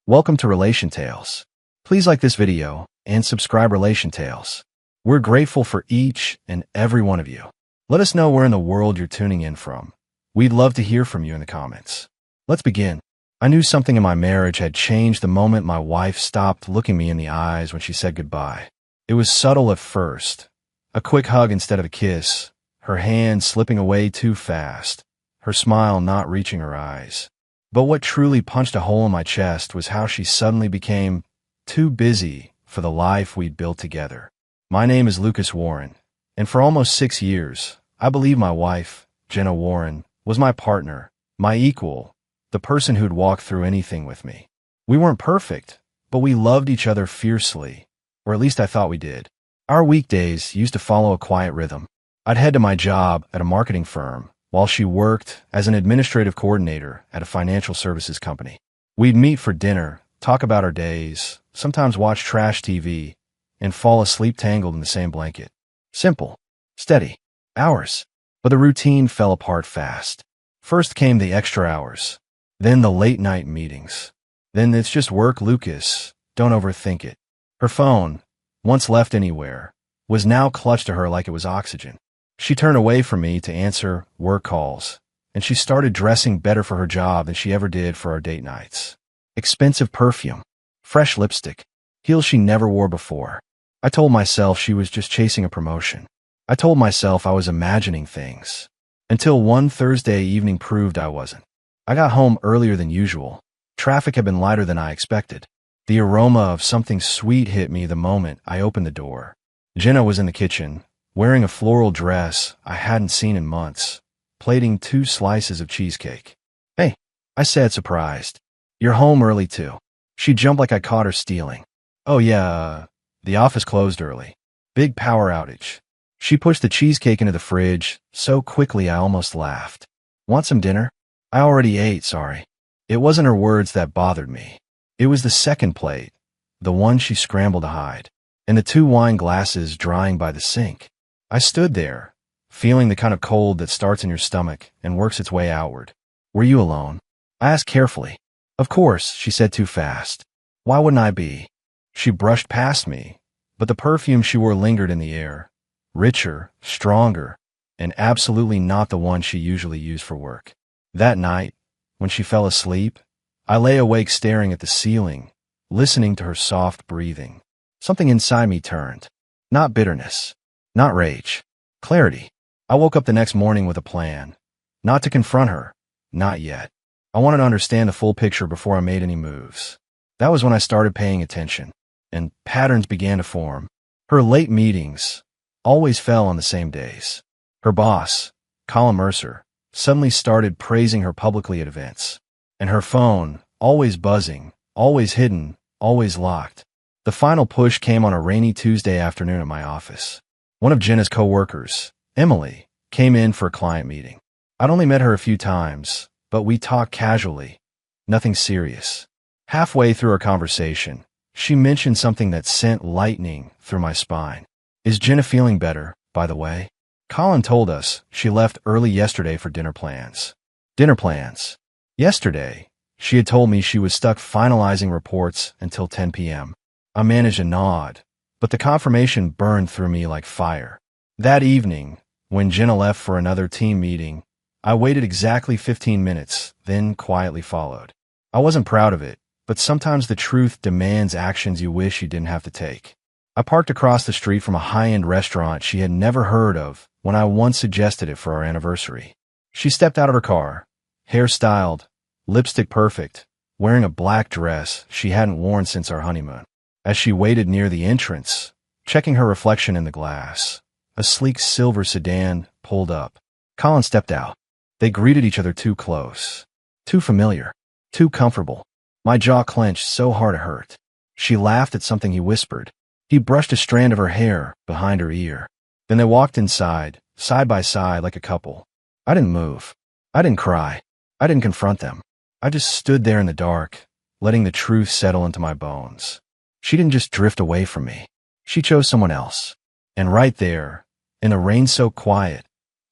Welcome to Relation Tales. Please like this video and subscribe Relation Tales. We're grateful for each and every one of you. Let us know where in the world you're tuning in from. We'd love to hear from you in the comments. Let's begin. I knew something in my marriage had changed the moment my wife stopped looking me in the eyes when she said goodbye. It was subtle at first. A quick hug instead of a kiss, her hand slipping away too fast, her smile not reaching her eyes. But what truly punched a hole in my chest was how she suddenly became too busy for the life we'd built together. My name is Lucas Warren, and for almost 6 years, I believe my wife, Jenna Warren, was my partner, my equal, the person who'd walk through anything with me. We weren't perfect, but we loved each other fiercely, or at least I thought we did. Our weekdays used to follow a quiet rhythm. I'd head to my job at a marketing firm, while she worked as an administrative coordinator at a financial services company. We'd meet for dinner, talk about our days, sometimes watch trash TV, and fall asleep tangled in the same blanket. Simple, steady, hours. But the routine fell apart fast. First came the extra hours, then the late-night meetings. Then it's just work, Lucas, don't overthink it. Her phone, once left anywhere, was now clutched to her like it was oxygen. She turned away from me to answer work calls, and she started dressing better for her job than she ever did for our date nights. Expensive perfume, fresh lipstick, heels she never wore before. I told myself she was just chasing a promotion. I told myself I was imagining things, until one Thursday evening proved I wasn't. I got home earlier than usual. Traffic had been lighter than I expected. The aroma of something sweet hit me the moment I opened the door. Jenna was in the kitchen, wearing a floral dress I hadn't seen in months, plating 2 slices of cheesecake. "Hey," I said, surprised. "You're home early too." She jumped like I caught her stealing. "Oh yeah, the office closed early. Big power outage." She pushed the cheesecake into the fridge so quickly I almost laughed. "Want some dinner?" "I already ate, sorry." It wasn't her words that bothered me. It was the second plate, the one she scrambled to hide, and the 2 wine glasses drying by the sink. I stood there, feeling the kind of cold that starts in your stomach and works its way outward. "Were you alone?" I asked carefully. "Of course," she said too fast. "Why wouldn't I be?" She brushed past me, but the perfume she wore lingered in the air, richer, stronger, and absolutely not the one she usually used for work. That night, when she fell asleep, I lay awake staring at the ceiling, listening to her soft breathing. Something inside me turned. Not bitterness. Not rage. Clarity. I woke up the next morning with a plan. Not to confront her. Not yet. I wanted to understand the full picture before I made any moves. That was when I started paying attention, and patterns began to form. Her late meetings always fell on the same days. Her boss, Colin Mercer, suddenly started praising her publicly at events. And her phone, always buzzing, always hidden, always locked. The final push came on a rainy Tuesday afternoon at my office. One of Jenna's co-workers, Emily, came in for a client meeting. I'd only met her a few times, but we talked casually. Nothing serious. Halfway through our conversation, she mentioned something that sent lightning through my spine. "Is Jenna feeling better, by the way?" Colin told us she left early yesterday for dinner plans. Dinner plans. Yesterday, she had told me she was stuck finalizing reports until 10 p.m. I managed a nod, but the confirmation burned through me like fire. That evening, when Jenna left for another team meeting, I waited exactly 15 minutes, then quietly followed. I wasn't proud of it, but sometimes the truth demands actions you wish you didn't have to take. I parked across the street from a high-end restaurant she had never heard of when I once suggested it for our anniversary. She stepped out of her car, hair styled, lipstick perfect, wearing a black dress she hadn't worn since our honeymoon. As she waited near the entrance, checking her reflection in the glass, a sleek silver sedan pulled up. Colin stepped out. They greeted each other too close, too familiar, too comfortable. My jaw clenched so hard it hurt. She laughed at something he whispered. He brushed a strand of her hair behind her ear. Then they walked inside, side by side like a couple. I didn't move. I didn't cry. I didn't confront them. I just stood there in the dark, letting the truth settle into my bones. She didn't just drift away from me. She chose someone else. And right there, in the rain so quiet,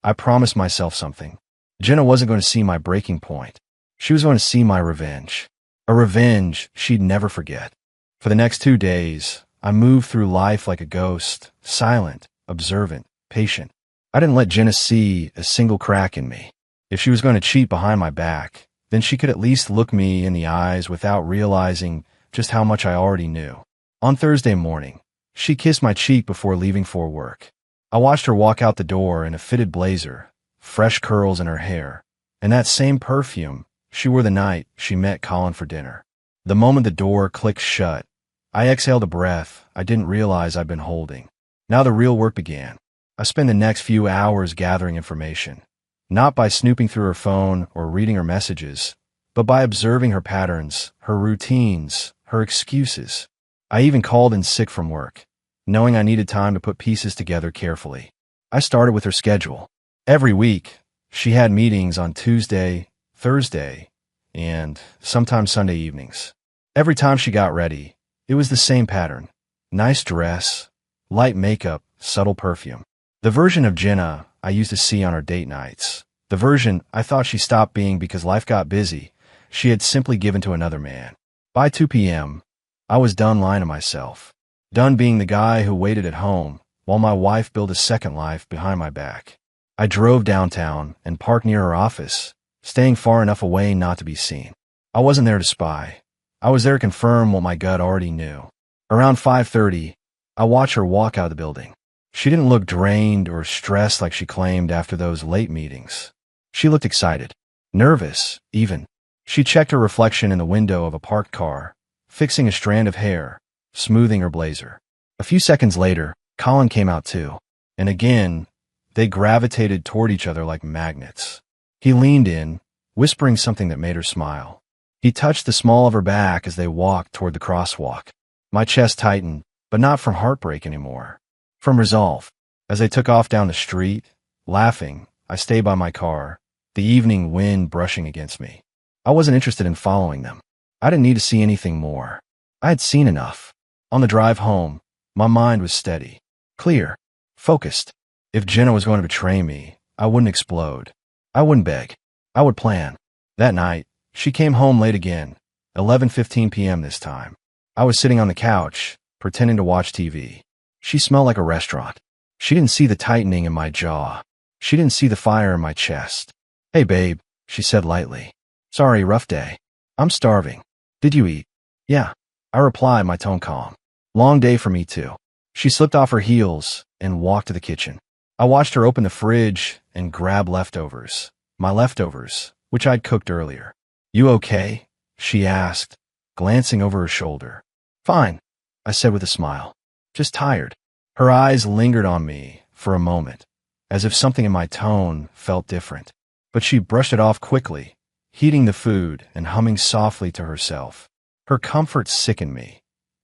I promised myself something. Jenna wasn't going to see my breaking point. She was going to see my revenge. A revenge she'd never forget. For the next 2 days, I moved through life like a ghost, silent, observant, patient. I didn't let Jenna see a single crack in me. If she was going to cheat behind my back, then she could at least look me in the eyes without realizing just how much I already knew. On Thursday morning, she kissed my cheek before leaving for work. I watched her walk out the door in a fitted blazer, fresh curls in her hair, and that same perfume she wore the night she met Colin for dinner. The moment the door clicked shut, I exhaled a breath I didn't realize I'd been holding. Now the real work began. I spent the next few hours gathering information, not by snooping through her phone or reading her messages, but by observing her patterns, her routines, her excuses. I even called in sick from work, knowing I needed time to put pieces together carefully. I started with her schedule. Every week, she had meetings on Tuesday, Thursday, and sometimes Sunday evenings. Every time she got ready, it was the same pattern. Nice dress, light makeup, subtle perfume. The version of Jenna I used to see on our date nights. The version I thought she stopped being because life got busy. She had simply given to another man. By 2 p.m., I was done lying to myself. Done being the guy who waited at home while my wife built a second life behind my back. I drove downtown and parked near her office, staying far enough away not to be seen. I wasn't there to spy. I was there to confirm what my gut already knew. Around 5:30, I watched her walk out of the building. She didn't look drained or stressed like she claimed after those late meetings. She looked excited, nervous, even. She checked her reflection in the window of a parked car, fixing a strand of hair, smoothing her blazer. A few seconds later, Colin came out too, and again, they gravitated toward each other like magnets. He leaned in, whispering something that made her smile. He touched the small of her back as they walked toward the crosswalk. My chest tightened, but not from heartbreak anymore. From resolve. As they took off down the street, laughing, I stayed by my car, the evening wind brushing against me. I wasn't interested in following them. I didn't need to see anything more. I had seen enough. On the drive home, my mind was steady, clear, focused. If Jenna was going to betray me, I wouldn't explode. I wouldn't beg. I would plan. That night, she came home late again, 11:15 p.m. this time. I was sitting on the couch, pretending to watch TV. She smelled like a restaurant. She didn't see the tightening in my jaw. She didn't see the fire in my chest. "Hey, babe," she said lightly. "Sorry, rough day. I'm starving. Did you eat?" "Yeah," I replied, my tone calm. "Long day for me, too." She slipped off her heels and walked to the kitchen. I watched her open the fridge and grab leftovers. My leftovers, which I'd cooked earlier. "You okay?" she asked, glancing over her shoulder. "Fine," I said with a smile. "Just tired." Her eyes lingered on me for a moment, as if something in my tone felt different. But she brushed it off quickly, heating the food and humming softly to herself. Her comfort sickened me,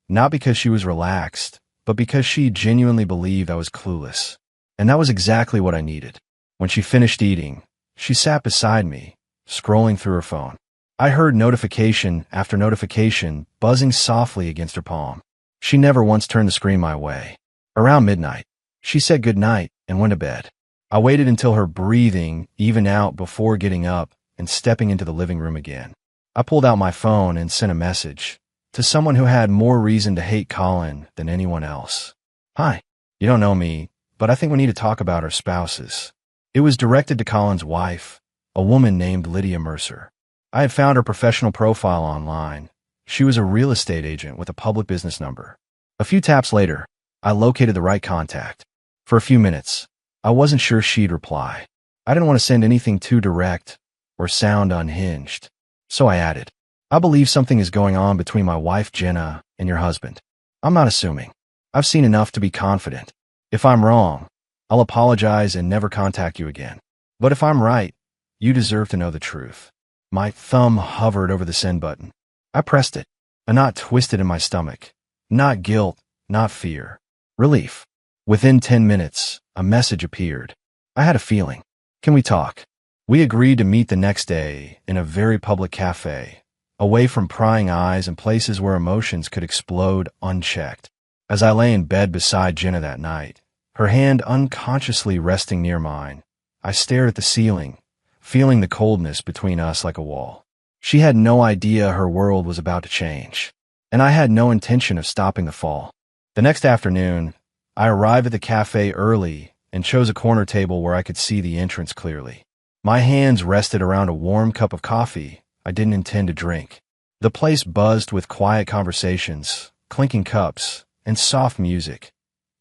not because she was relaxed, but because she genuinely believed I was clueless. And that was exactly what I needed. When she finished eating, she sat beside me, scrolling through her phone. I heard notification after notification buzzing softly against her palm. She never once turned the screen my way. Around midnight, she said goodnight and went to bed. I waited until her breathing evened out before getting up and stepping into the living room again. I pulled out my phone and sent a message to someone who had more reason to hate Colin than anyone else. "Hi, you don't know me, but I think we need to talk about our spouses." It was directed to Colin's wife, a woman named Lydia Mercer. I had found her professional profile online. She was a real estate agent with a public business number. A few taps later, I located the right contact. For a few minutes, I wasn't sure she'd reply. I didn't want to send anything too direct or sound unhinged. So I added, "I believe something is going on between my wife Jenna and your husband. I'm not assuming. I've seen enough to be confident. If I'm wrong, I'll apologize and never contact you again. But if I'm right, you deserve to know the truth." My thumb hovered over the send button. I pressed it. A knot twisted in my stomach. Not guilt, not fear. Relief. Within 10 minutes, a message appeared. I had a feeling. "Can we talk?" We agreed to meet the next day in a very public cafe, away from prying eyes and places where emotions could explode unchecked. As I lay in bed beside Jenna that night, her hand unconsciously resting near mine, I stared at the ceiling, feeling the coldness between us like a wall. She had no idea her world was about to change, and I had no intention of stopping the fall. The next afternoon, I arrived at the cafe early and chose a corner table where I could see the entrance clearly. My hands rested around a warm cup of coffee I didn't intend to drink. The place buzzed with quiet conversations, clinking cups, and soft music.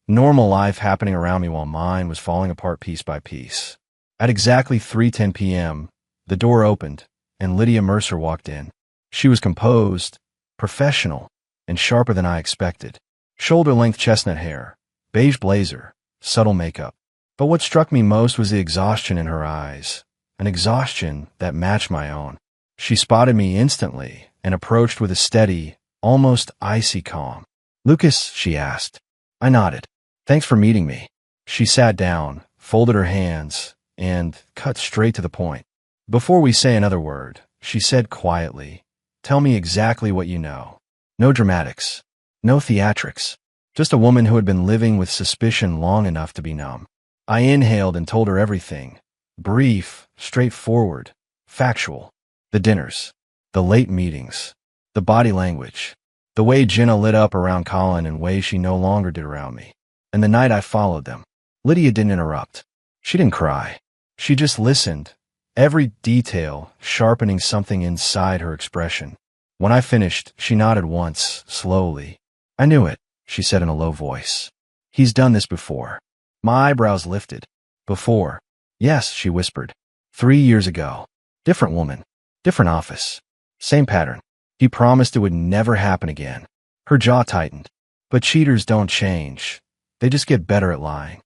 Normal life happening around me while mine was falling apart piece by piece. At exactly 3:10 p.m., the door opened, and Lydia Mercer walked in. She was composed, professional, and sharper than I expected. Shoulder-length chestnut hair, beige blazer, subtle makeup. But what struck me most was the exhaustion in her eyes, an exhaustion that matched my own. She spotted me instantly and approached with a steady, almost icy calm. "Lucas," she asked. I nodded. "Thanks for meeting me." She sat down, folded her hands, and cut straight to the point. "Before we say another word," she said quietly, "tell me exactly what you know. No dramatics. No theatrics. Just a woman who had been living with suspicion long enough to be numb." I inhaled and told her everything. Brief, straightforward, factual. The dinners, the late meetings, the body language, the way Jenna lit up around Colin in ways she no longer did around me. And the night I followed them. Lydia didn't interrupt. She didn't cry. She just listened, every detail sharpening something inside her expression. When I finished, she nodded once, slowly. "I knew it," she said in a low voice. "He's done this before." My eyebrows lifted. "Before?" "Yes," she whispered. 3 years ago. Different woman. Different office. Same pattern. He promised it would never happen again." Her jaw tightened. "But cheaters don't change. They just get better at lying."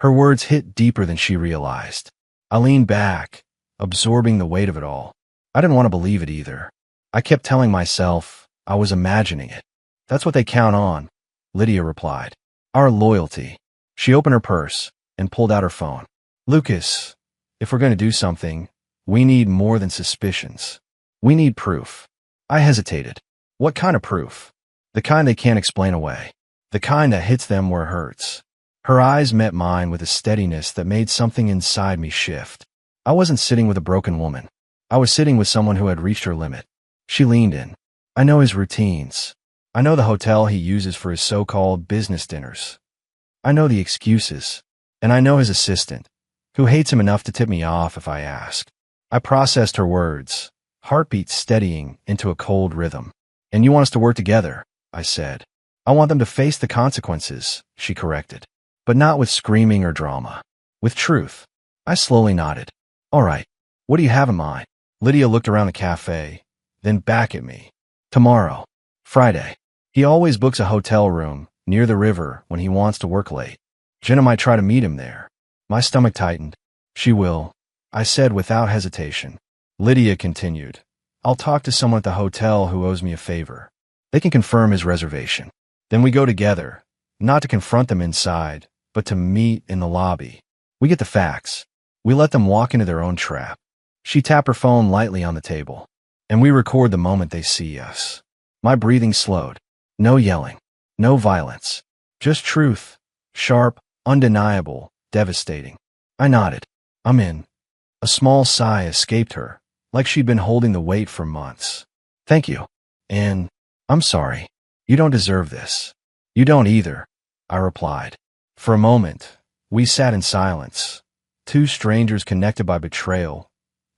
Her words hit deeper than she realized. I leaned back, absorbing the weight of it all. I didn't want to believe it either. I kept telling myself I was imagining it. "That's what they count on," Lydia replied. "Our loyalty." She opened her purse and pulled out her phone. "Lucas, if we're going to do something, we need more than suspicions. We need proof." I hesitated. What kind of proof? The kind they can't explain away. The kind that hits them where it hurts. Her eyes met mine with a steadiness that made something inside me shift. I wasn't sitting with a broken woman. I was sitting with someone who had reached her limit. She leaned in. "I know his routines. I know the hotel he uses for his so-called business dinners. I know the excuses. And I know his assistant, who hates him enough to tip me off if I ask." I processed her words, heartbeat steadying into a cold rhythm. "And you want us to work together," I said. "I want them to face the consequences," she corrected. "But not with screaming or drama. With truth." I slowly nodded. "All right. What do you have in mind?" Lydia looked around the cafe, then back at me. "Tomorrow. Friday. He always books a hotel room near the river when he wants to work late. Jenna might try to meet him there." My stomach tightened. "She will," I said without hesitation. Lydia continued. "I'll talk to someone at the hotel who owes me a favor. They can confirm his reservation. Then we go together, not to confront them inside, but to meet in the lobby. We get the facts. We let them walk into their own trap." She tapped her phone lightly on the table. "And we record the moment they see us." My breathing slowed. No yelling. No violence. Just truth. Sharp, undeniable, devastating. I nodded. "I'm in." A small sigh escaped her, like she'd been holding the weight for months. "Thank you. And I'm sorry. You don't deserve this." "You don't either," I replied. For a moment, we sat in silence, two strangers connected by betrayal,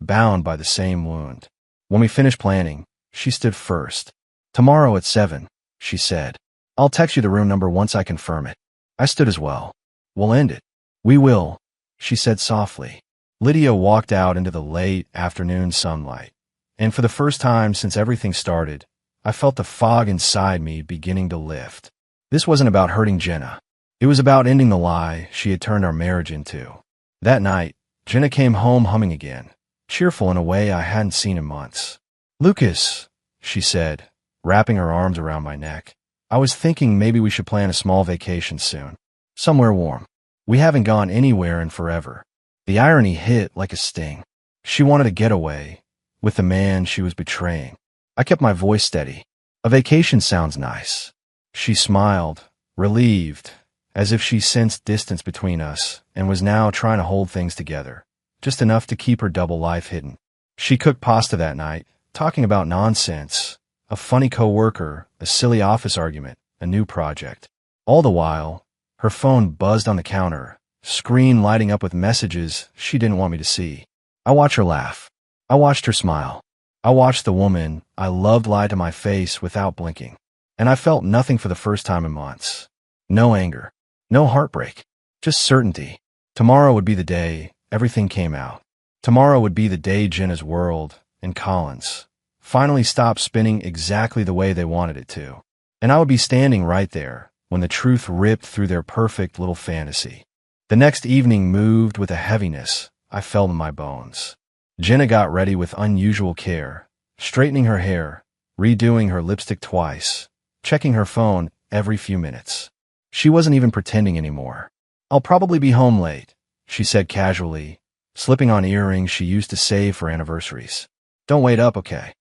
bound by the same wound. When we finished planning, she stood first. "Tomorrow at 7, she said. "I'll text you the room number once I confirm it." I stood as well. "We'll end it." "We will," she said softly. Lydia walked out into the late afternoon sunlight, and for the first time since everything started, I felt the fog inside me beginning to lift. This wasn't about hurting Jenna. It was about ending the lie she had turned our marriage into. That night, Jenna came home humming again, cheerful in a way I hadn't seen in months. "Lucas," she said, wrapping her arms around my neck. "I was thinking maybe we should plan a small vacation soon. Somewhere warm. We haven't gone anywhere in forever." The irony hit like a sting. She wanted a getaway with the man she was betraying. I kept my voice steady. "A vacation sounds nice." She smiled, relieved, as if she sensed distance between us and was now trying to hold things together, just enough to keep her double life hidden. She cooked pasta that night, talking about nonsense, a funny coworker, a silly office argument, a new project. All the while, her phone buzzed on the counter, screen lighting up with messages she didn't want me to see. I watched her laugh. I watched her smile. I watched the woman I loved lie to my face without blinking. And I felt nothing for the first time in months. No anger. No heartbreak. Just certainty. Tomorrow would be the day everything came out. Tomorrow would be the day Jenna's world, and Colin's, finally stopped spinning exactly the way they wanted it to. And I would be standing right there when the truth ripped through their perfect little fantasy. The next evening moved with a heaviness I felt in my bones. Jenna got ready with unusual care, straightening her hair, redoing her lipstick twice, checking her phone every few minutes. She wasn't even pretending anymore. "I'll probably be home late," she said casually, slipping on earrings she used to save for anniversaries. "Don't wait up, okay?"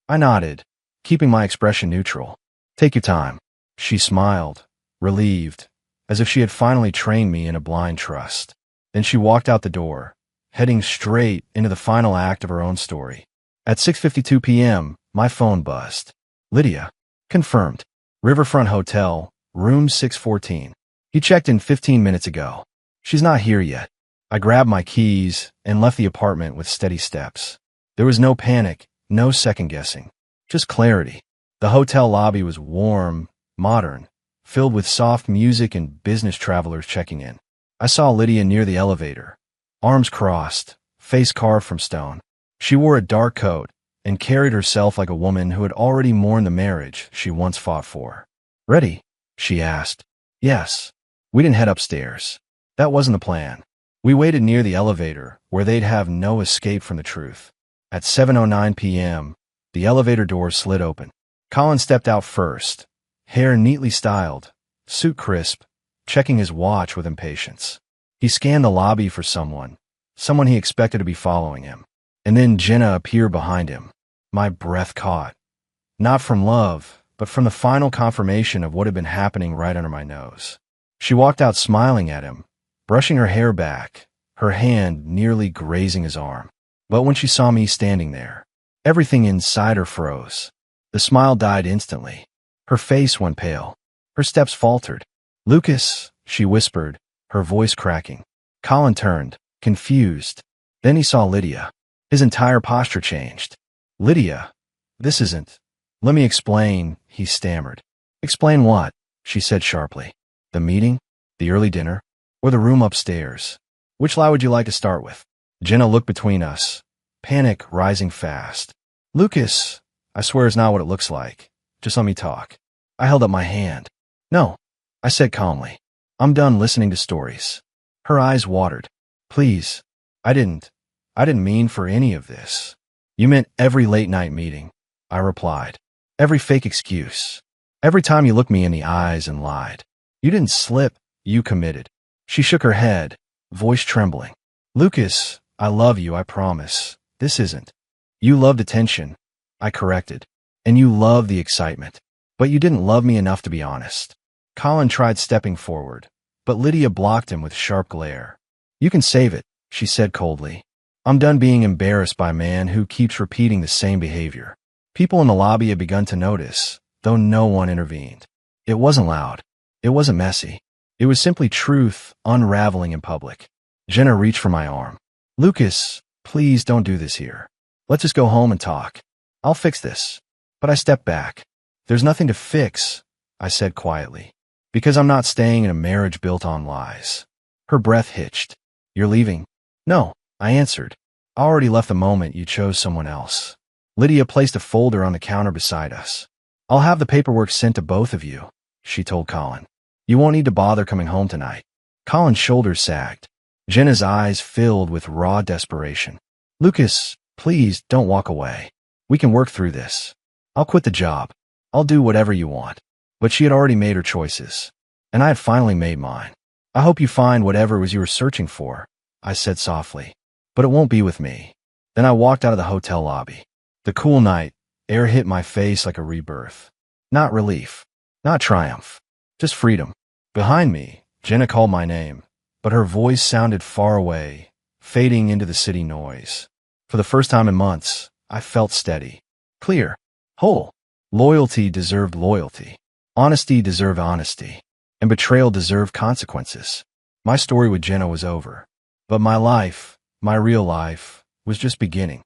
I nodded, keeping my expression neutral. "Take your time." She smiled, relieved, as if she had finally trained me in a blind trust. Then she walked out the door, heading straight into the final act of her own story. At 6:52 p.m., my phone buzzed. "Lydia. Confirmed. Riverfront Hotel, room 614. He checked in 15 minutes ago. She's not here yet." I grabbed my keys and left the apartment with steady steps. There was no panic, no second-guessing, just clarity. The hotel lobby was warm, modern, filled with soft music and business travelers checking in. I saw Lydia near the elevator, arms crossed, face carved from stone. She wore a dark coat and carried herself like a woman who had already mourned the marriage she once fought for. "Ready?" she asked. "Yes." We didn't head upstairs. That wasn't the plan. We waited near the elevator, where they'd have no escape from the truth. At 7:09 p.m., the elevator doors slid open. Colin stepped out first, hair neatly styled, suit crisp, checking his watch with impatience. He scanned the lobby for someone he expected to be following him. And then Jenna appeared behind him. My breath caught. Not from love, but from the final confirmation of what had been happening right under my nose. She walked out smiling at him, brushing her hair back, her hand nearly grazing his arm. But when she saw me standing there, everything inside her froze. The smile died instantly. Her face went pale. Her steps faltered. "Lucas," she whispered, her voice cracking. Colin turned, confused. Then he saw Lydia. His entire posture changed. "Lydia, this isn't—" "Let me explain," he stammered. "Explain what?" she said sharply. "The meeting? The early dinner? Or the room upstairs? Which lie would you like to start with?" Jenna looked between us, panic rising fast. "Lucas, I swear it's not what it looks like. Just let me talk." I held up my hand. "No," I said calmly. "I'm done listening to stories." Her eyes watered. "Please, I didn't mean for any of this." "You meant every late-night meeting," I replied. "Every fake excuse. Every time you looked me in the eyes and lied. You didn't slip, you committed." She shook her head, voice trembling. "Lucas, I love you, I promise. This isn't. You loved attention," I corrected. "And you loved the excitement. But you didn't love me enough to be honest." Colin tried stepping forward, but Lydia blocked him with sharp glare. "You can save it," she said coldly. "I'm done being embarrassed by a man who keeps repeating the same behavior." People in the lobby had begun to notice, though no one intervened. It wasn't loud. It wasn't messy. It was simply truth unraveling in public. Jenna reached for my arm. "Lucas, please don't do this here. Let's just go home and talk. I'll fix this." But I stepped back. "There's nothing to fix," I said quietly, "because I'm not staying in a marriage built on lies." Her breath hitched. "You're leaving?" "No," I answered. "I already left the moment you chose someone else." Lydia placed a folder on the counter beside us. "I'll have the paperwork sent to both of you," she told Colin. "You won't need to bother coming home tonight." Colin's shoulders sagged. Jenna's eyes filled with raw desperation. "Lucas, please don't walk away. We can work through this. I'll quit the job. I'll do whatever you want." But she had already made her choices, and I had finally made mine. "I hope you find whatever it was you were searching for," I said softly. "But it won't be with me." Then I walked out of the hotel lobby. The cool night air hit my face like a rebirth. Not relief, not triumph, just freedom. Behind me, Jenna called my name, but her voice sounded far away, fading into the city noise. For the first time in months, I felt steady. clear, whole. Loyalty deserved loyalty. Honesty deserved honesty. And betrayal deserved consequences. My story with Jenna was over. But my life, my real life, was just beginning.